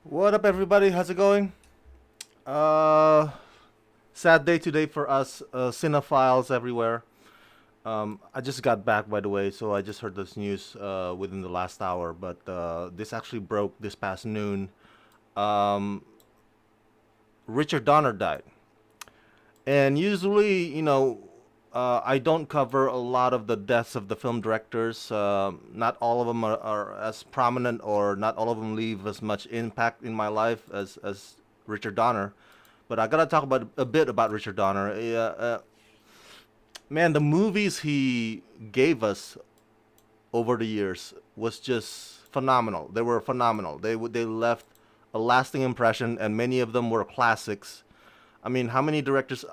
What up, everybody? How's it going? Uh, Sad day today for us cinephiles everywhere. I just got back, by the way, so I just heard this news within the last hour, but this actually broke this past noon. Um, Richard Donner died, and usually, I don't cover a lot of the deaths of the film directors. Not all of them are as prominent, or not all of them leave as much impact in my life as Richard Donner. But I gotta talk about a bit about Richard Donner. Man, the movies he gave us over the years was just phenomenal. They were phenomenal. They left a lasting impression, and many of them were classics. I mean, how many directors?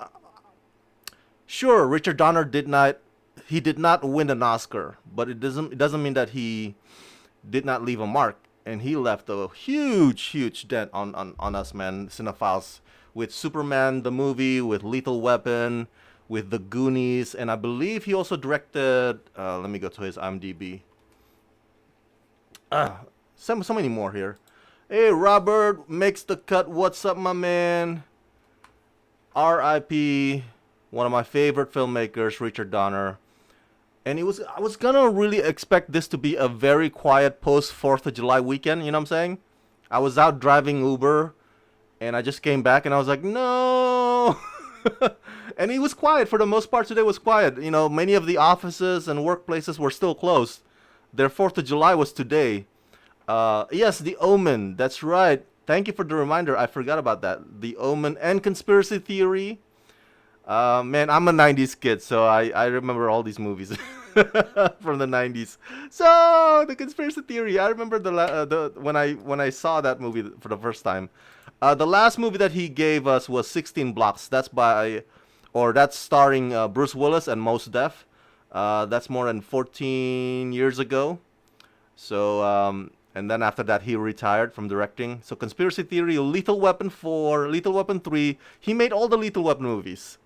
Sure, Richard Donner did not win an Oscar, but it doesn't mean that he did not leave a mark, and he left a huge dent on us, man, cinephiles, with Superman the movie, with Lethal Weapon, with the Goonies, and I believe he also directed. Let me go to his IMDb. So many more here. Hey, Robert makes the cut. What's up, my man? R.I.P. One of my favorite filmmakers, Richard Donner. And I was gonna really expect this to be a very quiet post 4th of July weekend, you know what I'm saying? I was out driving Uber and I just came back and I was like, no. And it was quiet for the most part. Today was quiet. You know, many of the offices and workplaces were still closed. Their 4th of July was today. Yes, The Omen. That's right. Thank you for the reminder. I forgot about that. The Omen and Conspiracy Theory. Man, I'm a '90s kid, so I remember all these movies from the '90s. So the Conspiracy Theory. I remember the when I saw that movie for the first time. The last movie that he gave us was 16 Blocks. That's starring Bruce Willis and Mos Def. That's more than 14 years ago. And then after that, he retired from directing. So Conspiracy Theory, Lethal Weapon 4, Lethal Weapon 3. He made all the Lethal Weapon movies.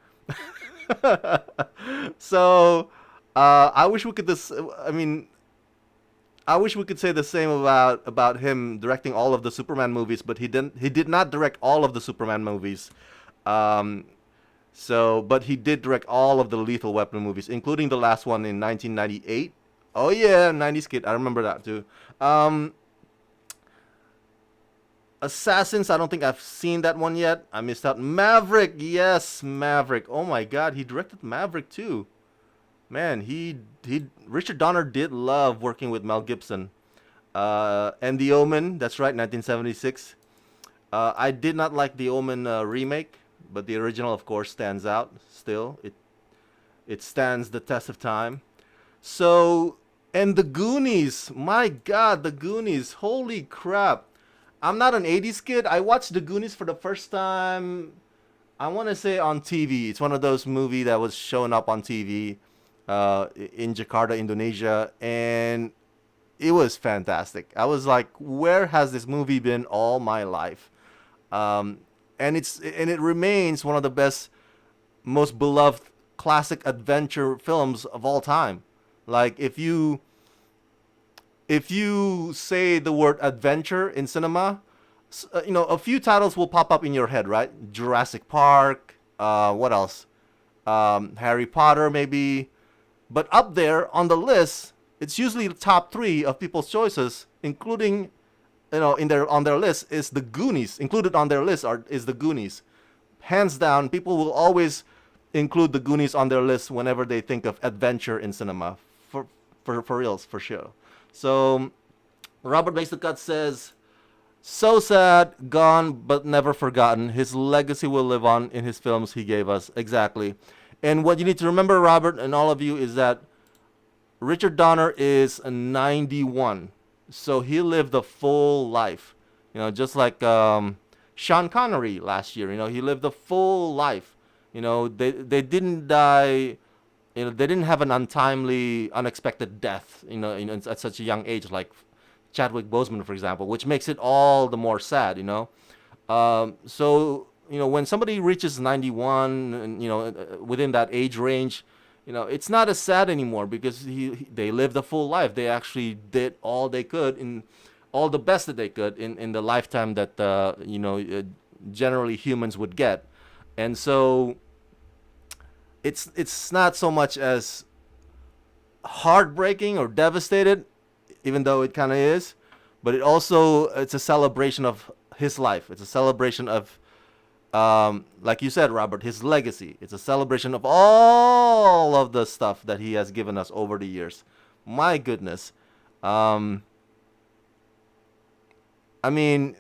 So I wish we could this. I mean, I wish we could say the same about him directing all of the Superman movies, but he didn't. He did not direct all of the Superman movies. Um, but he did direct all of the Lethal Weapon movies, including the last one in 1998. Oh yeah, '90s kid. I remember that too. Um, Assassins. I don't think I've seen that one yet. I missed out. Maverick. Yes, Maverick. Oh my God, he directed Maverick too. Man, he Richard Donner did love working with Mel Gibson. And The Omen. That's right, 1976. I did not like the Omen remake, but the original, of course, stands out. Still, it stands the test of time. So, and the Goonies. My God, the Goonies. Holy crap! I'm not an '80s kid. I watched the Goonies for the first time. I want to say on TV. It's one of those movies that was showing up on TV in Jakarta, Indonesia, and it was fantastic. I was like, where has this movie been all my life? Um, and it remains one of the best, most beloved classic adventure films of all time. Like if you say the word adventure in cinema, a few titles will pop up in your head, right? Jurassic Park. What else? Harry Potter, maybe. But up there on the list, it's usually the top three of people's choices, including, in their on their list is the Goonies. Included on their list is the Goonies. Hands down, people will always include the Goonies on their list whenever they think of adventure in cinema. For reals, for sure. So Robert Makes the Cut says, so sad, gone but never forgotten. His legacy will live on in his films he gave us. Exactly. And what you need to remember, Robert, and all of you, is that Richard Donner is 91. So he lived a full life. Just like Sean Connery last year. He lived a full life. They didn't die. They didn't have an untimely, unexpected death. At such a young age, like Chadwick Boseman, for example, which makes it all the more sad. When somebody reaches 91, and within that age range, it's not as sad anymore because they lived a full life. They actually did all they could in all the best that they could in the lifetime that generally humans would get. And so it's not so much as heartbreaking or devastated, even though it kind of is, but it's a celebration of his life. It's a celebration of, like you said, Robert, his legacy. It's a celebration of all of the stuff that he has given us over the years. My goodness. I mean,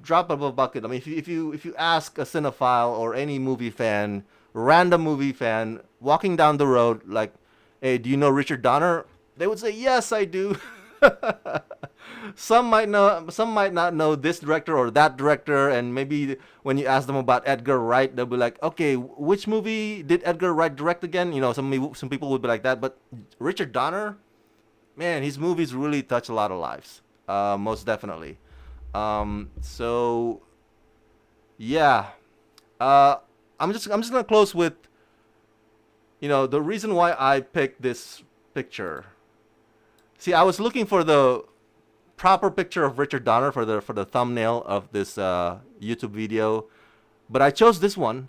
drop of a bucket. I mean, if you ask a cinephile or any movie fan, random movie fan, walking down the road, like, hey, do you know Richard Donner? They would say, yes, I do. Some might know, some might not know this director or that director, and maybe when you ask them about Edgar Wright, they'll be like, okay, which movie did Edgar Wright direct again? Some people would be like that, but Richard Donner, man, his movies really touch a lot of lives, most definitely. So yeah, uh, I'm just gonna close with the reason why I picked this picture. See, I was looking for the proper picture of Richard Donner for the thumbnail of this YouTube video, but I chose this one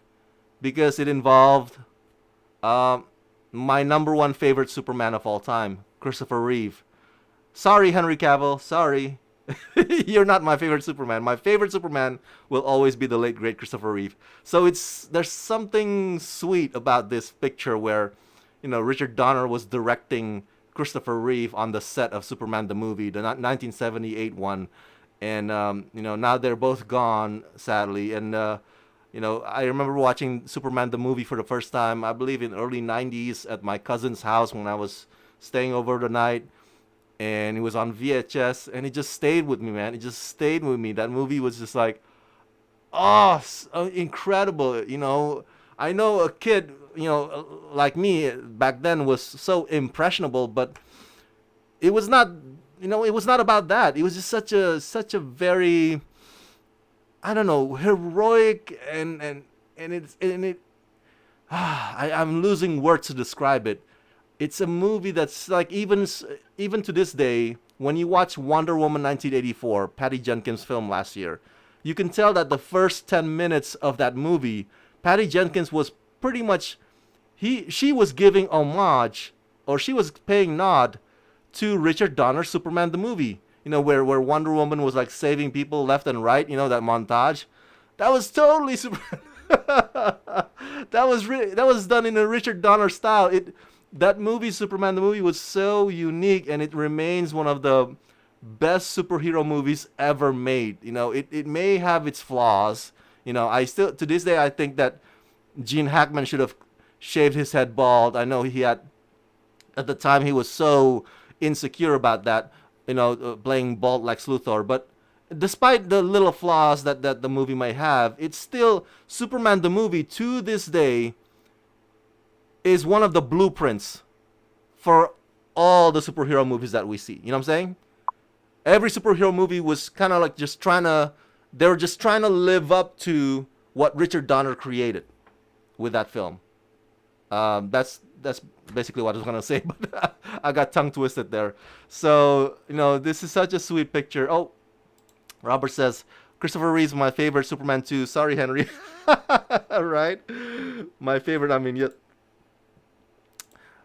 because it involved um, my number one favorite Superman of all time, Christopher Reeve. Sorry, Henry Cavill. Sorry. You're not my favorite Superman. My favorite Superman will always be the late great Christopher Reeve. So there's something sweet about this picture where, Richard Donner was directing Christopher Reeve on the set of Superman the movie, the 1978 one, and now they're both gone, sadly. And I remember watching Superman the movie for the first time, I believe in early '90s at my cousin's house when I was staying over the night, and it was on VHS, and it just stayed with me, man. It just stayed with me. That movie was just like, oh, incredible. I know a kid, like me back then was so impressionable, but it was not, it was not about that. It was just such a very, I don't know, heroic and I'm losing words to describe it. It's a movie that's like even to this day, when you watch Wonder Woman 1984, Patty Jenkins' film last year, you can tell that the first 10 minutes of that movie, Patty Jenkins was pretty much she was giving homage, or she was paying nod to Richard Donner's Superman the movie. Where Wonder Woman was like saving people left and right, that montage. That was totally super. That was done in a Richard Donner style. That movie, Superman the movie, was so unique, and it remains one of the best superhero movies ever made. It may have its flaws. I still, to this day, I think that Gene Hackman should have shaved his head bald. I know he had, at the time, he was so insecure about that, playing bald Lex Luthor. But despite the little flaws that the movie may have, it's still, Superman the movie to this day is one of the blueprints for all the superhero movies that we see. You know what I'm saying? Every superhero movie was kind of like they were just trying to live up to what Richard Donner created with that film. That's basically what I was gonna say, but I got tongue twisted there. So this is such a sweet picture. Oh, Robert says Christopher Reeve's my favorite Superman too. Sorry, Henry. Right? My favorite. I mean, yeah.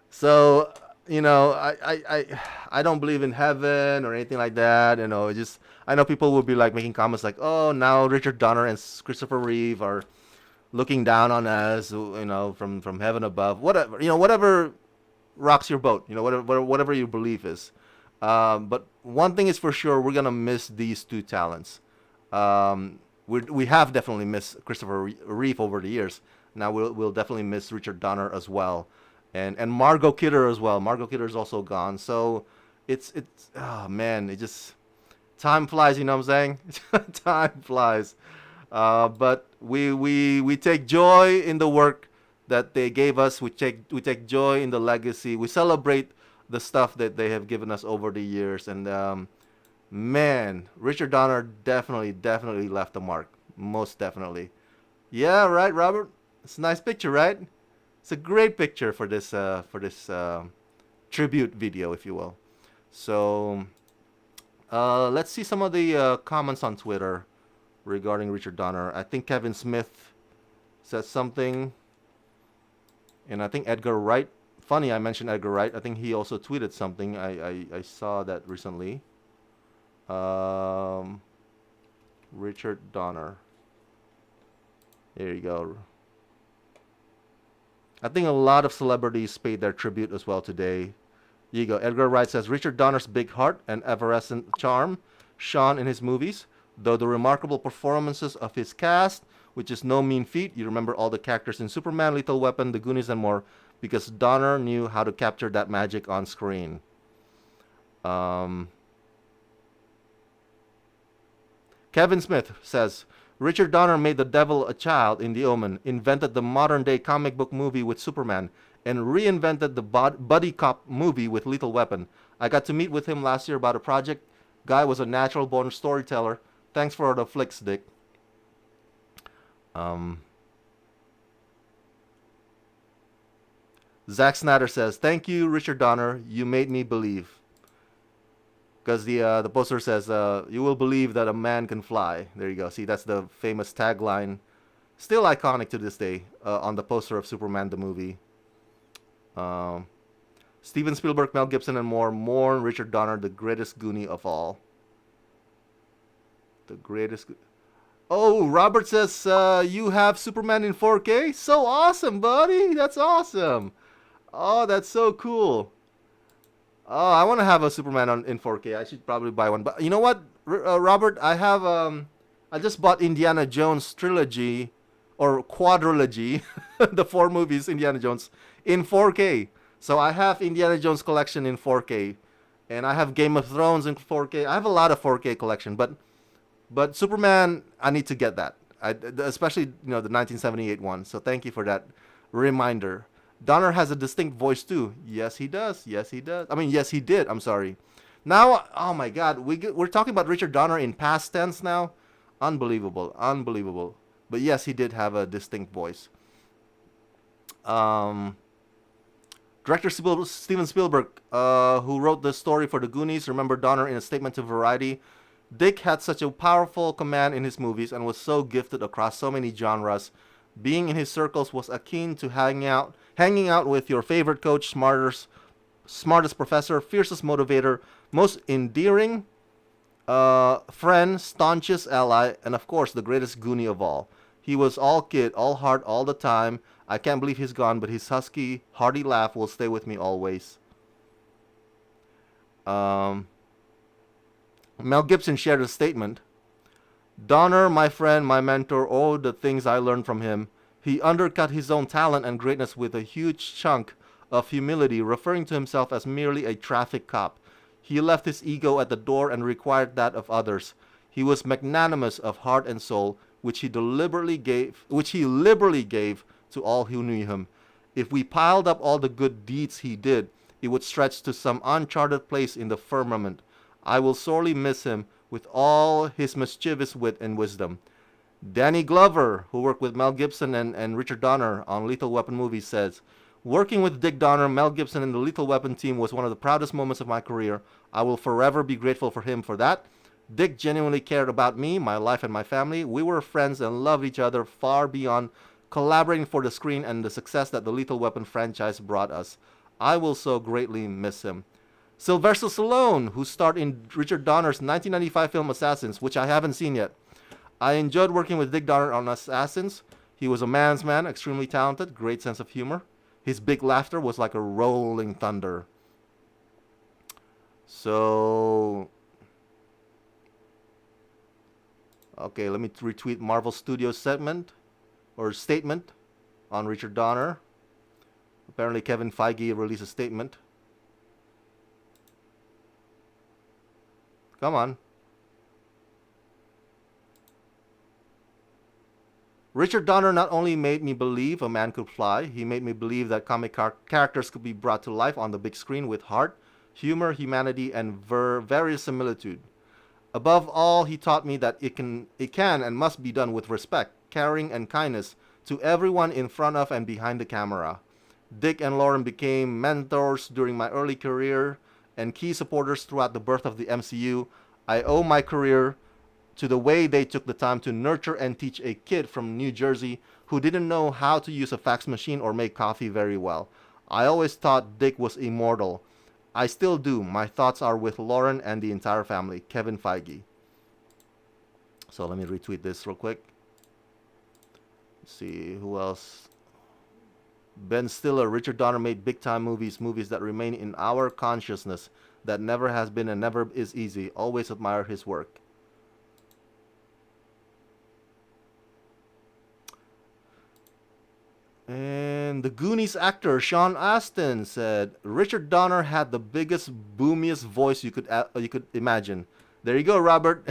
So I don't believe in heaven or anything like that. I know people will be like making comments like, oh, now Richard Donner and Christopher Reeve are looking down on us, from heaven above. Whatever rocks your boat. Whatever your belief is. But one thing is for sure, we're gonna miss these two talents. We have definitely missed Christopher Reeve over the years. Now we'll definitely miss Richard Donner as well. And Margot Kidder as well. Margot Kidder is also gone. So it's oh man, it just, time flies. You know what I'm saying? Time flies. But we take joy in the work that they gave us. We take joy in the legacy. We celebrate the stuff that they have given us over the years. And man, Richard Donner definitely left a mark. Most definitely. Yeah, right, Robert. It's a nice picture, right? It's a great picture for this tribute video, if you will. So Let's see some of the comments on Twitter regarding Richard Donner. I think Kevin Smith said something, and I think Edgar Wright. Funny, I mentioned Edgar Wright. I think he also tweeted something. I saw that recently. Um, Richard Donner. There you go. I think a lot of celebrities paid their tribute as well today. Here you go. Edgar Wright says Richard Donner's big heart and effervescent charm shone in his movies, though the remarkable performances of his cast, which is no mean feat. You remember all the characters in Superman, Lethal Weapon, The Goonies, and more, because Donner knew how to capture that magic on screen. Kevin Smith says Richard Donner made the devil a child in The Omen, invented the modern day comic book movie with Superman, and reinvented the buddy cop movie with Lethal Weapon. I got to meet with him last year about a project. Guy was a natural born storyteller. Thanks for the flicks, Dick. Zack Snyder says, "Thank you, Richard Donner. You made me believe." Because the poster says, "You will believe that a man can fly." There you go. See, that's the famous tagline, still iconic to this day, on the poster of Superman the movie. Steven Spielberg, Mel Gibson, and more mourn Richard Donner, the greatest Goonie of all. The greatest. Oh, Robert says you have Superman in 4K. So awesome, buddy. That's awesome. Oh, that's so cool. Oh, I want to have a Superman in 4K. I should probably buy one. But you know what, Robert? I just bought Indiana Jones trilogy or quadrilogy, the 4 movies Indiana Jones in 4K. So I have Indiana Jones collection in 4K, and I have Game of Thrones in 4K. I have a lot of 4K collection, but Superman, I need to get that. Especially the 1978 one. So thank you for that reminder. Donner has a distinct voice too. Yes, he does. Yes, he does. I mean, yes, he did. I'm sorry. Now, oh my God, we're talking about Richard Donner in past tense now. Unbelievable, unbelievable. But yes, he did have a distinct voice. Director Steven Spielberg, who wrote the story for The Goonies, remembered Donner in a statement to Variety. Dick had such a powerful command in his movies and was so gifted across so many genres. Being in his circles was akin to hanging out with your favorite coach, smartest professor, fiercest motivator, most endearing friend, staunchest ally, and of course the greatest Goonie of all. He was all kid, all heart, all the time. I can't believe he's gone, but his husky, hearty laugh will stay with me always. Mel Gibson shared a statement. Donner, my friend, my mentor, oh, the things I learned from him. He undercut his own talent and greatness with a huge chunk of humility, referring to himself as merely a traffic cop. He left his ego at the door and required that of others. He was magnanimous of heart and soul, which he liberally gave to all who knew him. If we piled up all the good deeds he did, it would stretch to some uncharted place in the firmament. I will sorely miss him, with all his mischievous wit and wisdom. Danny Glover, who worked with Mel Gibson and Richard Donner on Lethal Weapon movies, says, working with Dick Donner, Mel Gibson, and the Lethal Weapon team was one of the proudest moments of my career. I will forever be grateful for him for that. Dick genuinely cared about me, my life, and my family. We were friends and loved each other far beyond collaborating for the screen and the success that the Lethal Weapon franchise brought us. I will so greatly miss him. Sylvester Stallone, who starred in Richard Donner's 1995 film Assassins, which I haven't seen yet. I enjoyed working with Dick Donner on Assassins. He was a man's man, extremely talented, great sense of humor. His big laughter was like a rolling thunder. So, okay, let me retweet Marvel Studios statement on Richard Donner. Apparently Kevin Feige released a statement. Come on. Richard Donner not only made me believe a man could fly, he made me believe that comic characters could be brought to life on the big screen with heart, humor, humanity, and verisimilitude. Above all, he taught me that it can and must be done with respect, caring, and kindness to everyone in front of and behind the camera. Dick and Lauren became mentors during my early career and key supporters throughout the birth of the MCU. I owe my career to the way they took the time to nurture and teach a kid from New Jersey who didn't know how to use a fax machine or make coffee very well. I always thought Dick was immortal. I still do. My thoughts are with Lauren and the entire family. Kevin Feige. So let me retweet this real quick. Let's see who else. Ben Stiller, Richard Donner made big time movies, movies that remain in our consciousness. That never has been and never is easy. Always admire his work. And the Goonies actor Sean Astin said Richard Donner had the biggest, boomiest voice you could imagine. There you go, Robert.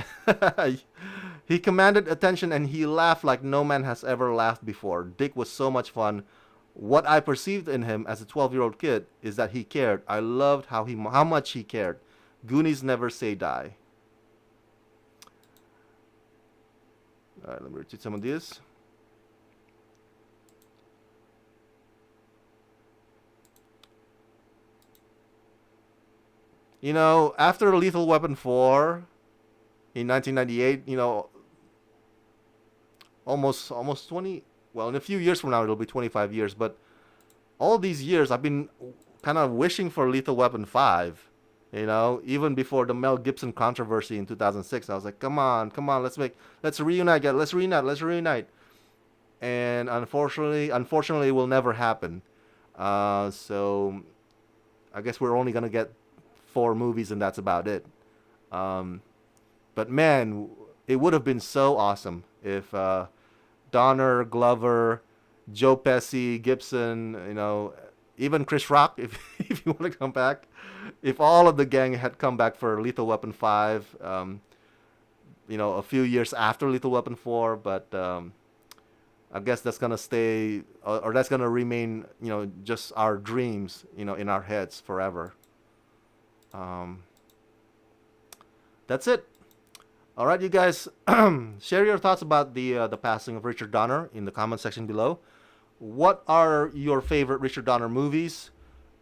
He commanded attention and he laughed like no man has ever laughed before. Dick was so much fun. What I perceived in him as a 12-year-old kid is that he cared. I loved how much he cared. Goonies never say die. All right, let me read some of this. You know, after Lethal Weapon 4 in 1998, you know, almost 20, well, in a few years from now it'll be 25 years, but all these years I've been kind of wishing for Lethal Weapon 5, you know, even before the Mel Gibson controversy in 2006. I was like, come on, let's reunite, guys, let's reunite. And unfortunately it will never happen. So I guess we're only going to get 4 movies and that's about it. But man, it would have been so awesome if Donner, Glover, Joe Pesci, Gibson, you know, even Chris Rock, if if you want to come back, if all of the gang had come back for Lethal Weapon 5, you know, a few years after Lethal Weapon 4, but I guess that's gonna stay, or that's gonna remain, you know, just our dreams, you know, in our heads forever. Um, that's it. All right, you guys, share your thoughts about the passing of Richard Donner in the comment section below. What are your favorite Richard Donner movies?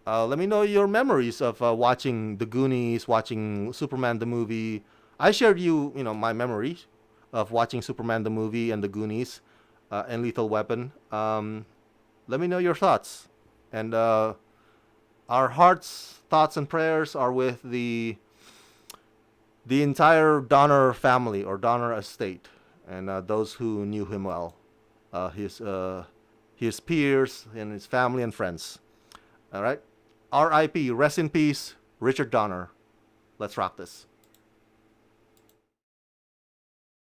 Let me know your memories of watching The Goonies, watching Superman the movie. I shared you know, my memories of watching Superman the movie and The Goonies and Lethal Weapon. Let me know your thoughts. And our hearts, thoughts, and prayers are with the entire Donner family or Donner estate and those who knew him well, his peers and his family and friends. All right, R.I.P. Rest in peace, Richard Donner. Let's rock this.